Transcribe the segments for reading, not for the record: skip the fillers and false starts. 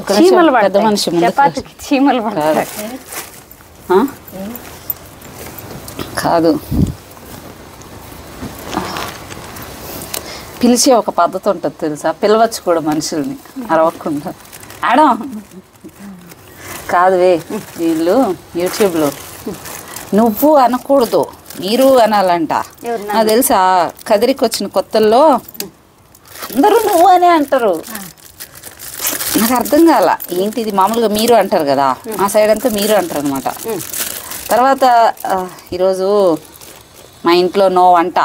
పెద్ద మనిషి చీమలు కాదు, పిలిచే ఒక పద్ధతి ఉంటుంది తెలుసా, పిలవచ్చు కూడా మనుషుల్ని అరవకుండా. ఆడం కాదువే, వీళ్ళు యూట్యూబ్లో నువ్వు అనకూడదు మీరు అనాలంట. నాకు తెలుసా, కదిరికి వచ్చిన కొత్తల్లో అందరూ నువ్వు అనే అంటారు. నాకు అర్థం కాల ఏంటిది, మామూలుగా మీరు అంటారు కదా, మా సైడ్ అంతా మీరు అంటారు అనమాట. తర్వాత ఈరోజు మా ఇంట్లో నో వంట,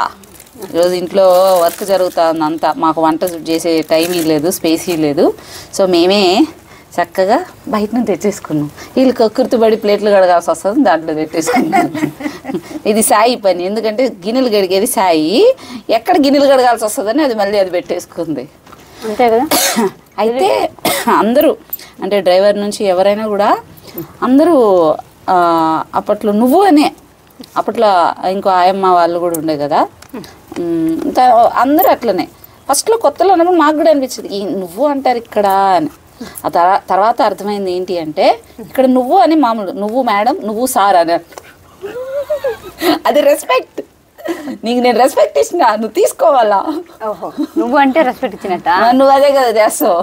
ఈరోజు ఇంట్లో వర్క్ జరుగుతుంది అంతా, మాకు వంట చేసే టైం లేదు, స్పేస్ లేదు. సో మేమే చక్కగా బయట నుంచి తెచ్చేసుకున్నాం. వీళ్ళు కక్కుర్తిబడి ప్లేట్లు కడగాల్సి వస్తుంది, దాంట్లో పెట్టేసుకున్నాం. ఇది సాయి పని, ఎందుకంటే గిన్నెలు కడిగేది సాయి, ఎక్కడ గిన్నెలు కడగాల్సి వస్తుందని అది మళ్ళీ అది పెట్టేసుకుంది, అంతే కదా. అయితే అందరూ అంటే డ్రైవర్ నుంచి ఎవరైనా కూడా అందరూ అప్పట్లో నువ్వు అనే, అప్పట్లో ఇంకో ఆయమ్మ వాళ్ళు కూడా ఉండే కదా, అందరూ అట్లనే. ఫస్ట్లో కొత్తలో అన్నప్పుడు మాకు కూడా అనిపించింది ఈ నువ్వు అంటారు ఇక్కడ అని. ఆ తర్వాత అర్థమైంది ఏంటి అంటే, ఇక్కడ నువ్వు అని మామూలు నువ్వు మేడం, నువ్వు సార్ అని, అది రెస్పెక్ట్. నీకు నేను రెస్పెక్ట్ ఇచ్చిన, నువ్వు తీసుకోవాలా. ఓహో, నువ్వు అంటే రెస్పెక్ట్ ఇచ్చినట్ట, నువ్వు అదే కదా చేస్తావు.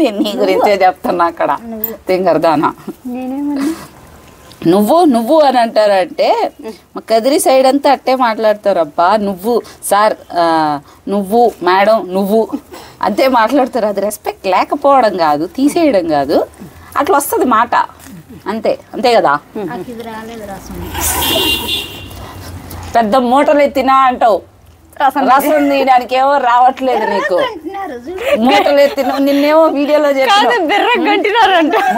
నేను నీ గురించే చెప్తున్నా అక్కడ తింగరదానా. నువ్వు నువ్వు అని అంటారంటే మా కదిరి సైడ్ అంతా అట్టే మాట్లాడతారు. అబ్బా నువ్వు సార్, నువ్వు మేడం, నువ్వు అంతే మాట్లాడతారు. అది రెస్పెక్ట్ లేకపోవడం కాదు, తీసేయడం కాదు, అట్లా వస్తుంది మాట, అంతే అంతే కదా. పెద్ద మూటలు ఎత్తినా అంటావు, రసం తీయడానికి ఏమో రావట్లేదు నీకు. మూటలు ఎత్తిన నిన్నేమో వీడియోలో చెప్పిన,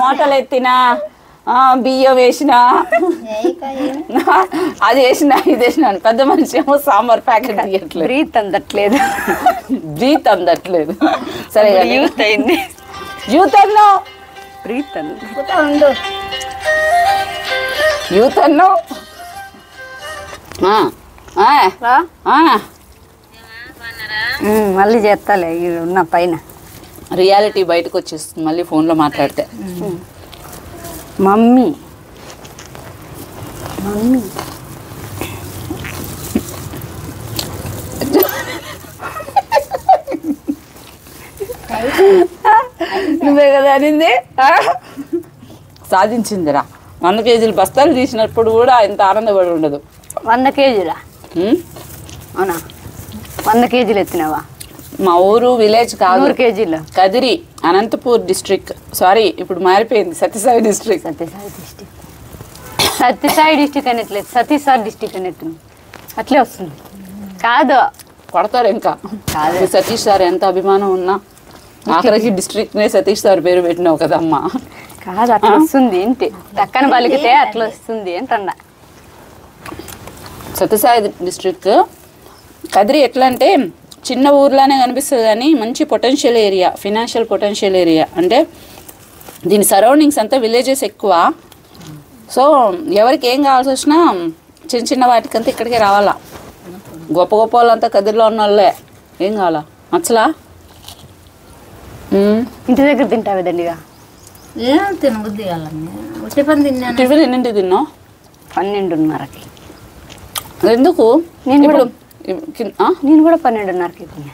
మూటలు ఎత్తినా, బియ్యం వేసిన, అది వేసిన, ఇది వేసిన. పెద్ద మనిషి ఏమో సాంబార్ ప్యాకెట్ తీయట్లేదు, బ్రీత్ అందట్లేదు, బ్రీత్ అందట్లేదు. సరే యూత్ అయింది, యూత్ అన్నావు, బ్రీత్ అందు, యూత్ అన్నావు. మళ్ళీ చేస్తాలే ఉన్న పైన రియాలిటీ బయటకు వచ్చేస్తుంది మళ్ళీ ఫోన్లో మాట్లాడితే. మమ్మీ మమ్మీ నువ్వే కదా అనింది. సాధించిందిరా. 100 కేజీలు బస్తాలు తీసినప్పుడు కూడా ఇంత ఆనందపడి ఉండదు. 100 కేజీలా? అవునా, 100 కేజీలు ఎత్తినావా? మా ఊరు విలేజ్ కాదు, 100 కేజీలు. కదిరి, అనంతపూర్ డిస్ట్రిక్ట్. సారీ, ఇప్పుడు మారిపోయింది, సత్యసాయి డిస్ట్రిక్ట్. సత్యసాయి డిస్ట్రిక్ట్ అనట్లేదు, సతీసార్ డిస్ట్రిక్ట్ అన్నట్టు అట్లే వస్తుంది. కాదు, కొడతారు ఇంకా. కాదు, సతీష్ సార్ ఎంత అభిమానం ఉన్నా ఆఖరికి డిస్ట్రిక్ట్నే సతీష్ సార్ పేరు పెట్టినావు కదమ్మా. కాదు, అట్లా వస్తుంది ఏంటి, పక్కన పలికితే అట్లా వస్తుంది ఏంటన్నా. సత్యసాయి డిస్ట్రిక్ట్ కదిరి ఎట్లా అంటే చిన్న ఊర్లోనే కనిపిస్తుంది కానీ మంచి potential area, financial potential area. అంటే దీని సరౌండింగ్స్ అంతా విలేజెస్ ఎక్కువ. సో ఎవరికి ఏం కావాల్సి వచ్చినా చిన్న చిన్న వాటికంతా ఇక్కడికే రావాలా. గొప్ప గొప్ప వాళ్ళంతా కదిరిలో ఉన్న వాళ్ళే. ఏం కావాలా నచ్చలా? ఇంటి దగ్గర తింటావే దండిగా. ఏం తినబుద్ధి టిఫిన్ ఎన్నింటికి తిన్నావు? 12:30కి. ఎందుకు? నేను కూడా 12:30కి తిన్నా.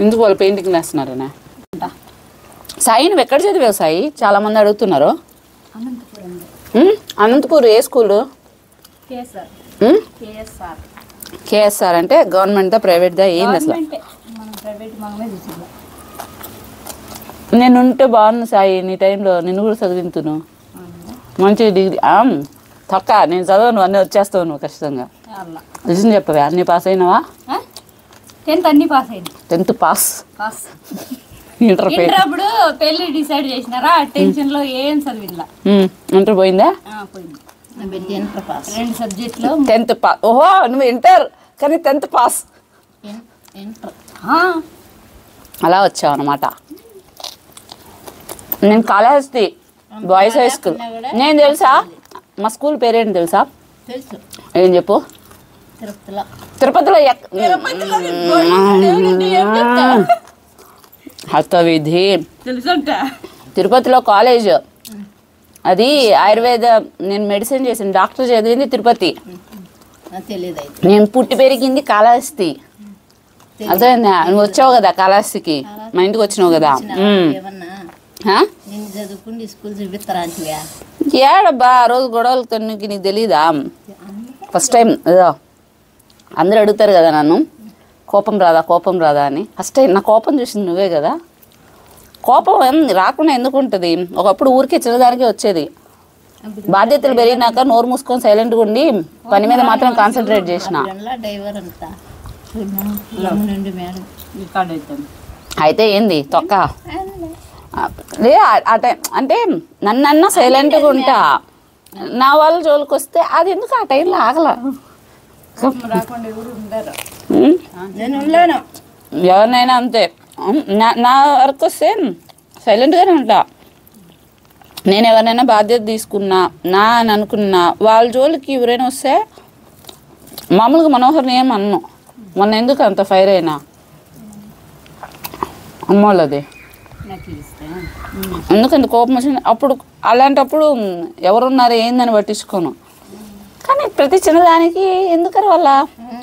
ఎందుకు? వాళ్ళు పెయింటింగ్ వేస్తున్నారనే. సాయి నువ్వు ఎక్కడ చదివావు సాయి? చాలా మంది అడుగుతున్నారు. అనంతపూర్ ఏ స్కూలు? కేఎస్ఆర్ అంటే గవర్నమెంట్ దా ప్రైవేట్ దా ఏంది అసలు? నేను ఉంటే బాగుంది సాయి, నీ టైంలో నిన్ను కూడా చదివింతును. మంచి డిగ్రీ తొక్క నేను చదవను, అన్నీ వచ్చేస్తావు నువ్వు ఖచ్చితంగా. నిజం చెప్పవే, అన్నీ పాస్ అయినావా? 10th అన్ని పాస్ అయింది. 10th pass. ఇంటర్ అప్పుడు పెళ్లి డిసైడ్ చేసినారా, టెన్షన్ లో ఏం చదివిలా. ఇంటర్ పోయిందా? పోయింది. 2 సబ్జెక్టులో 10th పాస్. ఓహో, నువ్వు ఇంటర్ కానీ 10th పాస్. అలా వచ్చావు అన్నమాట. నేను కాళహస్తి బాయ్స్ హై స్కూల్. నేను తెలుసా మా స్కూల్ పేరేంటి తెలుసా? ఏం చెప్పు? తిరుపతిలో హస్తవిధి తిరుపతిలో కాలేజ్ అది ఆయుర్వేద, నేను మెడిసిన్ చేసిన డాక్టర్ చదివింది తిరుపతి, నేను పుట్టి పెరిగింది కాళహస్తి. అర్థమైందా? నువ్వు వచ్చావు కదా కాళహస్తికి, మా ఇంటికి వచ్చినావు కదా. ఏడబ్బా ఆ రోజు గొడవలతో నీకు తెలీదా? ఫస్ట్ టైం ఏదో అందరూ అడుగుతారు కదా నన్ను, కోపం రాదా అని. ఫస్ట్ టైం నా కోపం చూసింది నువ్వే కదా. కోపం రాకుండా ఎందుకు ఉంటుంది? ఒకప్పుడు ఊరికే చిన్నదానికే వచ్చేది. బాధ్యతలు పెరిగినాక నోరు మూసుకొని సైలెంట్గా ఉండి పని మీద మాత్రం కాన్సన్ట్రేట్ చేసిన. అయితే ఏంది తొక్క లే ఆ టైం అంటే నన్నన్నా సైలెంట్గా ఉంటా, నా వాళ్ళ జోలికి వస్తే అది ఎందుకు ఆ టైంలో ఆగల. ఎవరినైనా అంతే, నా వరకు వస్తే సైలెంట్గానే ఉంటా. నేను ఎవరినైనా బాధ్యత తీసుకున్నా నా అని అనుకున్నా వాళ్ళ జోలికి ఎవరైనా వస్తే మామూలుగా మనోహర్ని ఏం అన్ను. మొన్న ఎందుకు అంత ఫైర్ అయినా అమ్మోళ్ళది ఎందుకంత కోపం వచ్చింది అప్పుడు. అలాంటప్పుడు ఎవరున్నారు ఏందని పట్టించుకోను. కానీ ప్రతి చిన్నదానికి ఎందుకని వాళ్ళ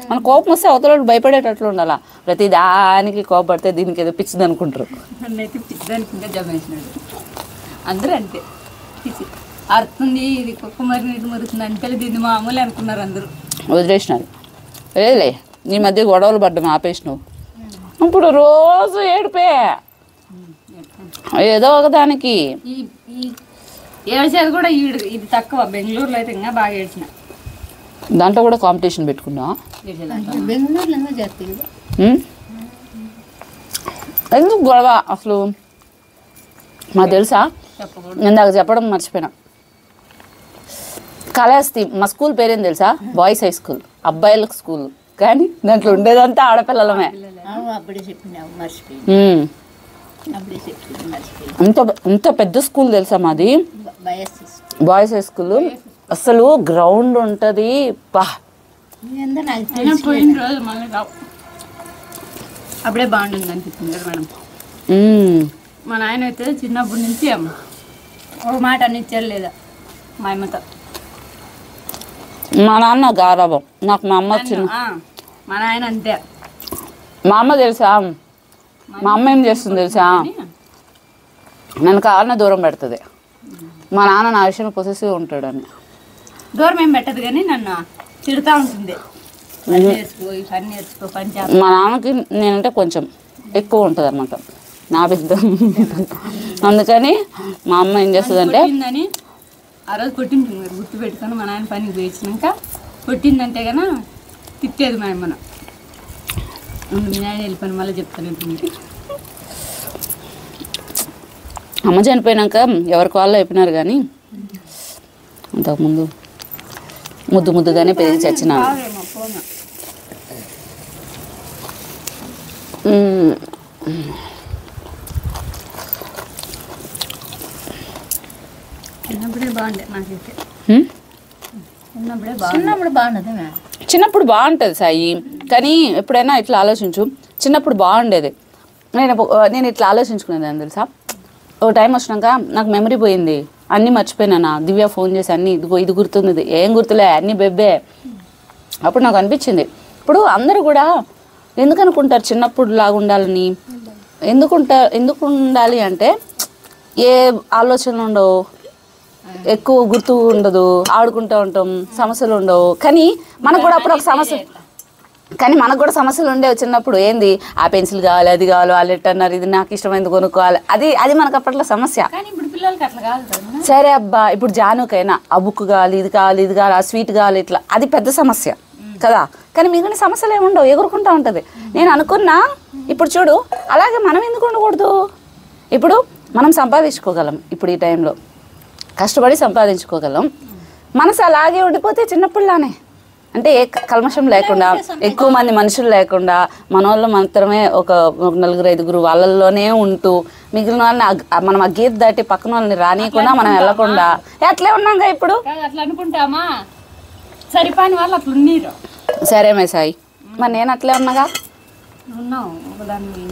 మన కోపం వస్తే అవతల భయపడేటట్లు ఉండాల. ప్రతి దానికి కోపడితే దీనికి ఏదో పిచ్చిది అనుకుంటారు. అందరూ అంతే, అర్థంది ఇది కుక్క మరి నీటి మరుగుతుంది అంటే దీన్ని మామూలు అనుకున్నారు అందరూ, వదిలేసినారు. లేదులే నీ మధ్య గొడవలు పడ్డం ఆపేసినావు. ఇప్పుడు రోజు ఏడిపే ఏదో ఒకదానికి. ఏడ్చేది కూడా ఇది తక్కువ, బెంగళూరులో అయితే ఇంకా బాగా ఏడ్చిన. దాంట్లో కూడా కాంపిటీషన్ పెట్టుకున్నా. ఎందుకు గొడవ అసలు మాకు తెలుసా? ఇందాక చెప్పడం మర్చిపోయినా. కాళహస్తి మా స్కూల్ పేరేం తెలుసా? బాయ్స్ హై స్కూల్, అబ్బాయిలకు స్కూల్, కానీ దాంట్లో ఉండేదంతా ఆడపిల్లలమే. ఇంత పెద్ద స్కూల్ తెలుసా మాది, బాయ్స్ హై స్కూల్. అసలు గ్రౌండ్ ఉంటుంది. పోయిన రోజు మళ్ళీ అప్పుడే బాగుంటుంది అనిపిస్తుంది మేడం. మా నాయన అయితే చిన్నప్పటి నుంచి ఒక మాట అనిచ్చారు లేదా మా అమ్మతో. మా నాన్న గారాబం, నాకు మా అమ్మ మా నాయన అంతే. మా అమ్మ తెలుసా, మా అమ్మ ఏం చేస్తుంది తెలుసా? నన్ను కావాలన్నా దూరం పెడుతుంది. మా నాన్న నా విషయంలో పొసెసివ్ ఉంటాడని. దూరం ఏం పెట్టదు కానీ నన్ను తిడుతూ ఉంటుంది. మా నాన్నకి నేనంటే కొంచెం ఎక్కువ ఉంటుంది అన్నమాట, నా బిడ్డ. అందుకని మా అమ్మ ఏం చేస్తుందంటే, ఆ రోజు కొట్టింది గుర్తు పెట్టుకొని మా నాయన పనికి పోయించినాక కొట్టిందంటే కన్నా తిట్టేది మా అమ్మను. మీ నాయన వెళ్ళిపోయిన మళ్ళీ చెప్తాను. అమ్మ చనిపోయినాక ఎవరికి వాళ్ళు అయిపోయినారు, కానీ అంతకుముందు ముద్దుగానే పెరిగి చచ్చిన. చిన్నప్పుడే బాగుండే నాకైతే. చిన్నప్పుడు బాగుంటుంది సాయి, కానీ ఎప్పుడైనా ఇట్లా ఆలోచించు. చిన్నప్పుడు బాగుండేది. నేను ఇట్లా ఆలోచించుకునేదాన్ని తెలుసా? ఓ టైం వచ్చినాక నాకు మెమరీ పోయింది, అన్నీ మర్చిపోయినా. దివ్య ఫోన్ చేసి అన్నీ ఇదిగో ఇది గుర్తుంది, ఏం గుర్తులే అన్నీ బెబ్బే. అప్పుడు నాకు అనిపించింది, ఇప్పుడు అందరూ కూడా ఎందుకు అనుకుంటారు చిన్నప్పుడు లాగా ఉండాలని? ఎందుకు ఉండాలి అంటే ఏ ఆలోచనలు ఉండవు, ఎక్కువ గుర్తు ఉండదు, ఆడుకుంటూ ఉంటాం, సమస్యలు ఉండవు. కానీ మనకు కూడా అప్పుడు ఒక సమస్య, కానీ మనకు కూడా సమస్యలు ఉండేవి చిన్నప్పుడు. ఏంది ఆ పెన్సిల్ కావాలి, అది కావాలి, వాళ్ళు ఎట్టన్నారు, ఇది నాకు ఇష్టమైంది కొనుక్కోవాలి, అది మనకు అప్పట్లో సమస్య. సరే అబ్బా, ఇప్పుడు జానుకైనా ఆ బుక్ కావాలి, ఇది కావాలి, ఇది కావాలి, ఆ స్వీట్ కావాలి, ఇట్లా అది పెద్ద సమస్య కదా. కానీ మిగిలిన సమస్యలు ఏమి ఉండవు, ఎగురుకుంటూ ఉంటుంది. నేను అనుకున్నా ఇప్పుడు చూడు, అలాగే మనం ఎందుకు ఉండకూడదు? ఇప్పుడు మనం సంపాదించుకోగలం, ఇప్పుడు ఈ టైంలో కష్టపడి సంపాదించుకోగలం. మనసు అలాగే ఉండిపోతే చిన్నప్పుడులానే, అంటే ఏ కల్మషం లేకుండా, ఎక్కువ మంది మనుషులు లేకుండా, మన వాళ్ళు మాత్రమే ఒక 4-5 వాళ్ళల్లోనే ఉంటూ, మిగిలిన వాళ్ళని మనం ఆ గీత దాటి పక్కన వాళ్ళని రానియకుండా మనం వెళ్ళకుండా అట్లే ఉన్నాగా ఇప్పుడు. అట్లా అనుకుంటామా? సరిపోని వాళ్ళు అట్లా ఉన్నారు. సరే మే సాయి, మరి నేను అట్లే ఉన్నాగా. ఉన్నావు ఒకదాన్ని.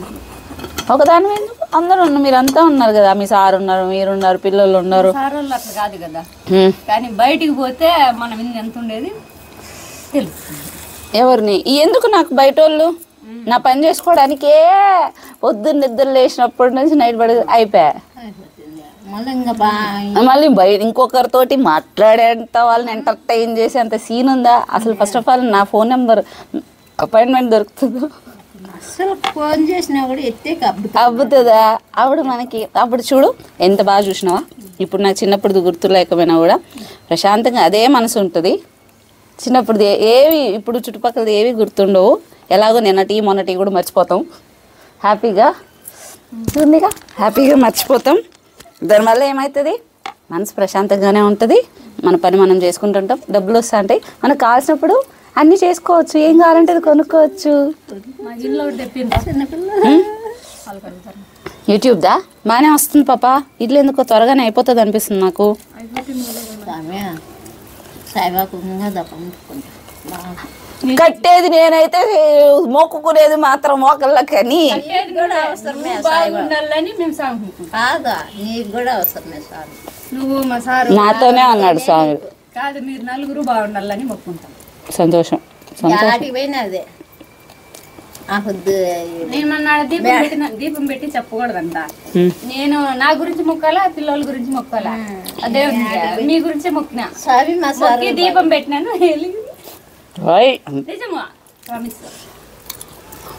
ఒకదాని ఎందుకు అందరూ ఉన్నారు, మీరంతా ఉన్నారు కదా, మీ సార్ ఉన్నారు, మీరున్నారు, పిల్లలు ఉన్నారు. సార్ వాళ్ళు అట్లా కాదు కదా, కానీ బయటికి పోతే మనం ఎంత ఉండేది తెలుస్తుంది. ఎవరిని ఎందుకు నాకు బయట వాళ్ళు నా పని చేసుకోవడానికే పొద్దున్న నిద్ర లేచినప్పటి నుంచి నైట్ పడి అయిపోయా. మళ్ళీ బయట ఇంకొకరితోటి మాట్లాడేంత వాళ్ళని ఎంటర్టైన్ చేసి అంత సీన్ ఉందా అసలు? ఫస్ట్ ఆఫ్ ఆల్ నా ఫోన్ నెంబర్ అపాయింట్మెంట్ దొరుకుతుందా? అసలు ఫోన్ చేసినా కూడా ఎత్తే అబ్బుతుందా? అప్పుడు మనకి అప్పుడు చూడు ఎంత బాగా చూసినావా. ఇప్పుడు నాకు చిన్నప్పుడు గుర్తు లేకపోయినా కూడా ప్రశాంతంగా అదే మనసు ఉంటుంది. చిన్నప్పుడు ఏవి ఇప్పుడు చుట్టుపక్కల ఏవి గుర్తుండవు. ఎలాగో నిన్నటి మొన్నటి కూడా మర్చిపోతాం. హ్యాపీగా ఉందిగా, హ్యాపీగా మర్చిపోతాం. దానివల్ల ఏమవుతుంది, మనసు ప్రశాంతంగానే ఉంటుంది. మన పని మనం చేసుకుంటుంటాం, డబ్బులు వస్తూ ఉంటాయి. మనకు కావాల్సినప్పుడు అన్నీ చేసుకోవచ్చు, ఏం కావాలంటే అది కొనుక్కోవచ్చు. యూట్యూబ్దా బాగానే వస్తుంది పాప. ఇల్లు ఎందుకో త్వరగానే అయిపోతుంది అనిపిస్తుంది నాకు. కట్టేది నేనైతే మొక్కుకునేది మాత్రం మోకళ్ళకని. నువ్వు మా సార్ నాతోనే అన్నాడు స్వామి. కాదు, మీరు నలుగురు బాగుండాలని మొక్కుంటాం. సంతోషం అదే నేను మొన్న దీపం పెట్టి చెప్పకూడదంట. నేను నా గురించి మొక్కాలా, పిల్లల గురించి మొక్కాలా? అదే మీ గురించే మొక్కినా. మొక్కి దీపం పెట్టినాను.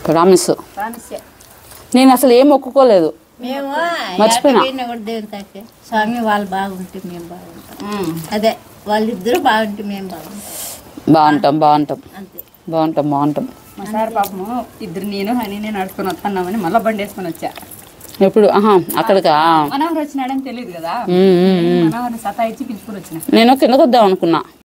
ప్రామిస్. నేను అసలు ఏం మొక్కుకోలేదు, మేము మర్చిపోయినా. స్వామి వాళ్ళు బాగుంటే మేము బాగుంటాం. అదే వాళ్ళిద్దరూ బాగుంటే మేము బాగుంటాం. బాగుంటాం. మా సార్ పాపము ఇద్దరు నేను నడుచుకొని వస్తున్నామని మళ్ళీ బండి వేసుకొని వచ్చా. ఎప్పుడు అక్కడికా? మనవరు వచ్చినాడని తెలియదు కదా, మనవరిని సతాయిచ్చి పిలుచుకొని వచ్చిన. నేను కిందకు వద్దాం అనుకున్నా.